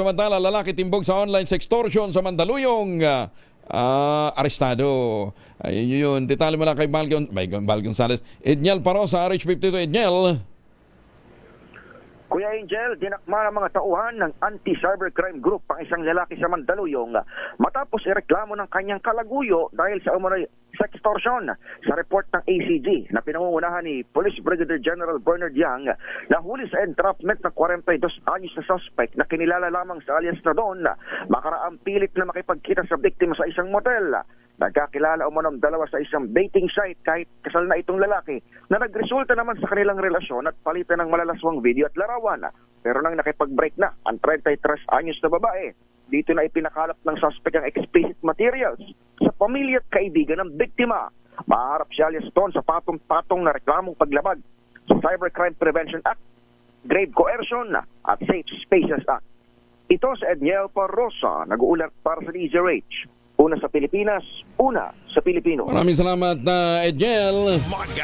Samantala, lalaki timbog sa online sextortion sa Mandaluyong. Arestado. Ayun yun. Detalye mo lang kay Val Gonzales. Edniel Parosa, RH52. Edniel. Kuya Angel, dinakma ng mga tauhan ng anti-cybercrime group ang isang lalaki sa Mandaluyong matapos ireklamo ng kanyang kalaguyo dahil sa umunoy sextortion. Sa report ng ACG na pinangungunahan ni Police Brigadier General Bernard Yang, nahuli sa entrapment ng 42 anyos na suspect na kinilala lamang sa alias na Don, makaraang pilit na makipagkita sa biktima sa isang motel. Nagkakilala umanom dalawa sa isang dating site kahit kasal na itong lalaki na nagresulta naman sa kanilang relasyon at palitan ng malalaswang video at larawan. Pero nang nakipag-break na ang 33 anyos na babae, dito na ipinakalap ng suspect ang explicit materials sa pamilya at kaibigan ng biktima. Maharap si alias Don sa patong-patong na reklamong paglabag sa Cybercrime Prevention Act, Grave Coercion at Safe Spaces Act. Ito sa Edniel Parosa, nag-uulat para sa DZRH. Una sa Pilipinas, una sa Pilipino. Maraming salamat, Edniel.